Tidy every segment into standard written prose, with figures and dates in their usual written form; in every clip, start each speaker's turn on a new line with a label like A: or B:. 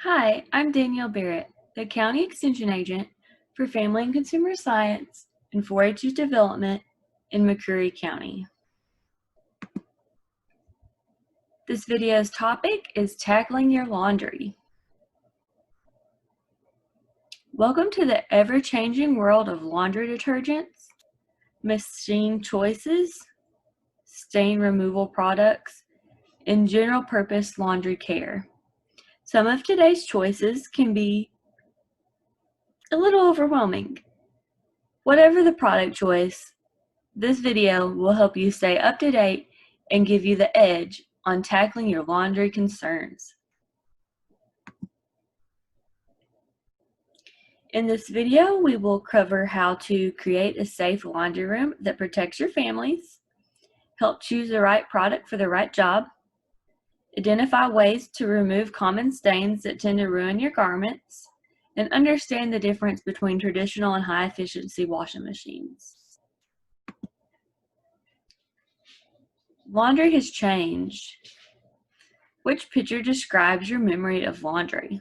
A: Hi, I'm Danielle Barrett, the County Extension Agent for Family and Consumer Science and 4-H Youth Development in McCreary County. This video's topic is tackling your laundry. Welcome to the ever-changing world of laundry detergents, machine choices, stain removal products, and general-purpose laundry care. Some of today's choices can be a little overwhelming. Whatever the product choice, this video will help you stay up to date and give you the edge on tackling your laundry concerns. In this video, we will cover how to create a safe laundry room that protects your families, help choose the right product for the right job, identify ways to remove common stains that tend to ruin your garments, and understand the difference between traditional and high-efficiency washing machines. Laundry has changed. Which picture describes your memory of laundry?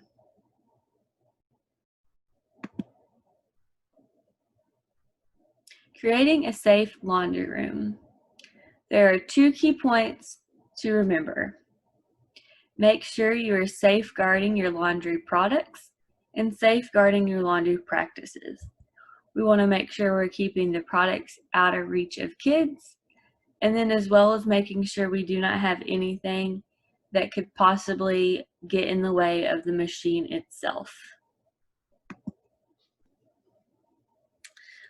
A: Creating a safe laundry room. There are 2 key points to remember. Make sure you are safeguarding your laundry products and safeguarding your laundry practices. We want to make sure we're keeping the products out of reach of kids, and then as well as making sure we do not have anything that could possibly get in the way of the machine itself.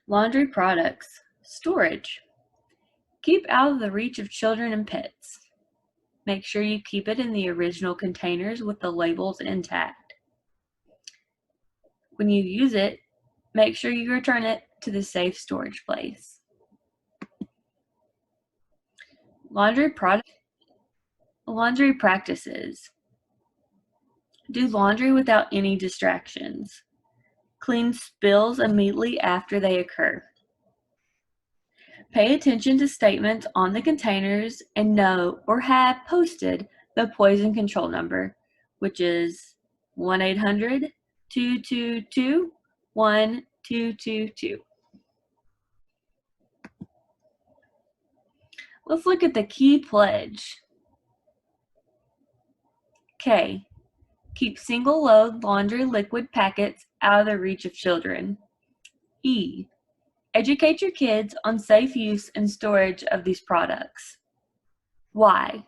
A: Laundry products. Storage. Keep out of the reach of children and pets. Make sure you keep it in the original containers with the labels intact. When you use it, make sure you return it to the safe storage place. Laundry practices. Do laundry without any distractions. Clean spills immediately after they occur. Pay attention to statements on the containers and know or have posted the poison control number, which is 1-800-222-1222. Let's look at the key pledge. K. Keep single-load laundry liquid packets out of the reach of children. E. Educate your kids on safe use and storage of these products. Y.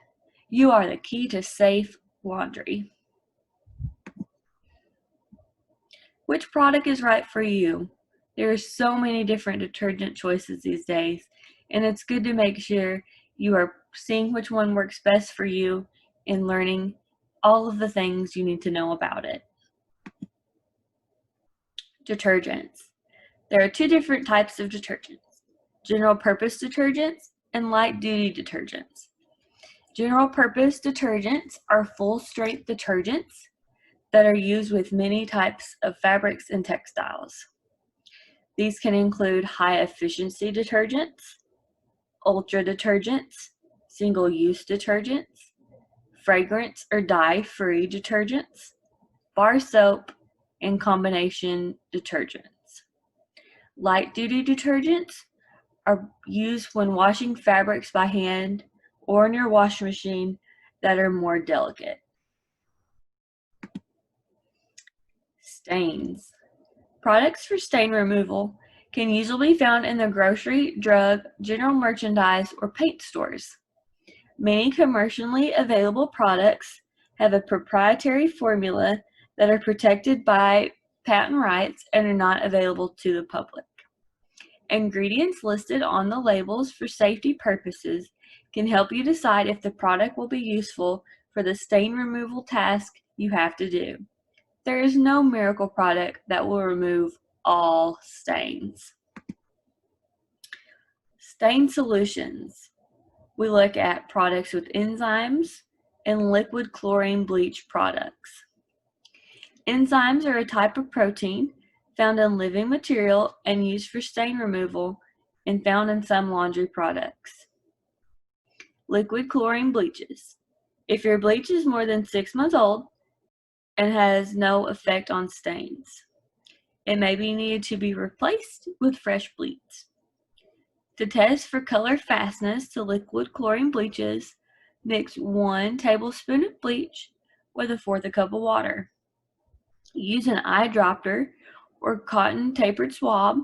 A: You are the key to safe laundry. Which product is right for you? There are so many different detergent choices these days, and it's good to make sure you are seeing which one works best for you and learning all of the things you need to know about it. Detergents. There are 2 different types of detergents: general purpose detergents and light duty detergents. General purpose detergents are full strength detergents that are used with many types of fabrics and textiles. These can include high efficiency detergents, ultra detergents, single use detergents, fragrance or dye free detergents, bar soap, and combination detergents. Light duty detergents are used when washing fabrics by hand or in your washing machine that are more delicate. Stains. Products for stain removal can usually be found in the grocery, drug, general merchandise, or paint stores. Many commercially available products have a proprietary formula that are protected by patent rights and are not available to the public. Ingredients listed on the labels for safety purposes can help you decide if the product will be useful for the stain removal task you have to do. There is no miracle product that will remove all stains. Stain solutions. We look at products with enzymes and liquid chlorine bleach products. Enzymes are a type of protein found in living material and used for stain removal and found in some laundry products. Liquid chlorine bleaches. If your bleach is more than 6 months old, and has no effect on stains. It may be needed to be replaced with fresh bleach. To test for color fastness to liquid chlorine bleaches, mix 1 tablespoon of bleach with 1/4 cup of water. Use an eyedropper or cotton tapered swab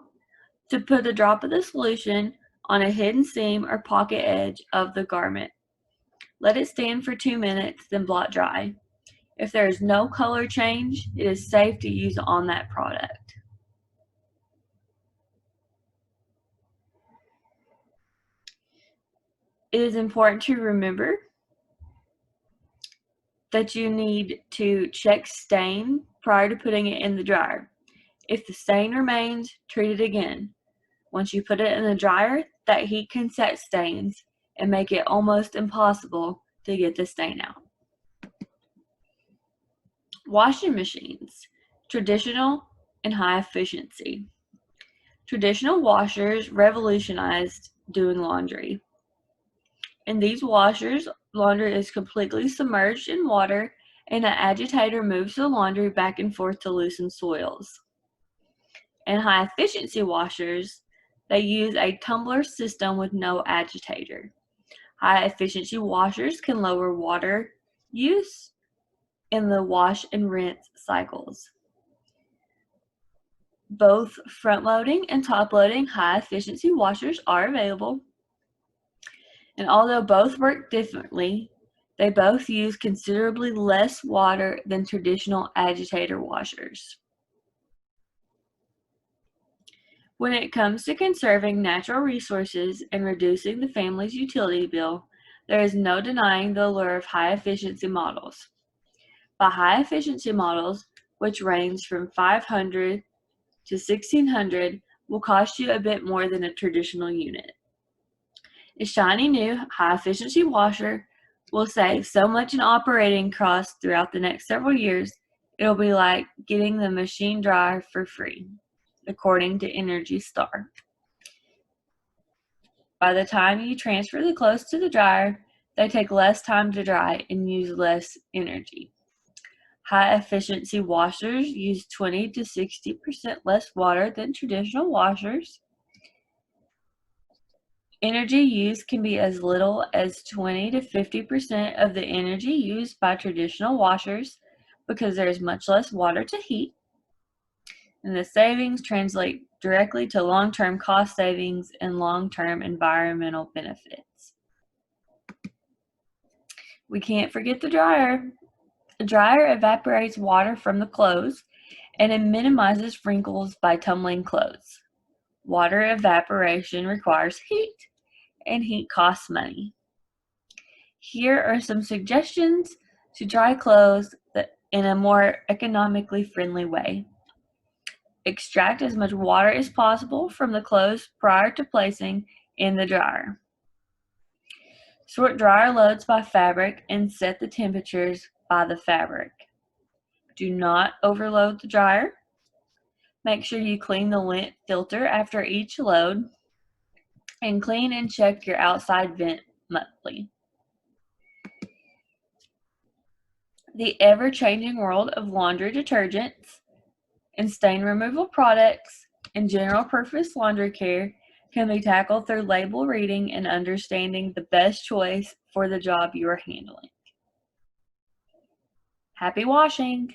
A: to put a drop of the solution on a hidden seam or pocket edge of the garment. Let it stand for 2 minutes, then blot dry. If there is no color change, it is safe to use on that product. It is important to remember that you need to check stain prior to putting it in the dryer. If the stain remains, treat it again. Once you put it in the dryer, that heat can set stains and make it almost impossible to get the stain out. Washing machines, traditional and high efficiency. Traditional washers revolutionized doing laundry. In these washers, laundry is completely submerged in water and an agitator moves the laundry back and forth to loosen soils. In high efficiency washers, they use a tumbler system with no agitator. High efficiency washers can lower water use in the wash and rinse cycles. Both front-loading and top-loading high-efficiency washers are available, and although both work differently, they both use considerably less water than traditional agitator washers. When it comes to conserving natural resources and reducing the family's utility bill, there is no denying the allure of high-efficiency models. But high-efficiency models, which range from $500 to $1,600, will cost you a bit more than a traditional unit. A shiny new high-efficiency washer will save so much in operating costs throughout the next several years, it'll be like getting the machine dryer for free, according to Energy Star. By the time you transfer the clothes to the dryer, they take less time to dry and use less energy. High-efficiency washers use 20 to 60% less water than traditional washers. Energy use can be as little as 20 to 50% of the energy used by traditional washers because there is much less water to heat, and the savings translate directly to long-term cost savings and long-term environmental benefits. We can't forget the dryer. The dryer evaporates water from the clothes and it minimizes wrinkles by tumbling clothes. Water evaporation requires heat, and heat costs money. Here are some suggestions to dry clothes in a more economically friendly way. Extract as much water as possible from the clothes prior to placing in the dryer. Sort dryer loads by fabric and set the temperatures by the fabric. Do not overload the dryer. Make sure you clean the lint filter after each load, and clean and check your outside vent monthly. The ever-changing world of laundry detergents and stain removal products and general purpose laundry care can be tackled through label reading and understanding the best choice for the job you are handling. Happy washing!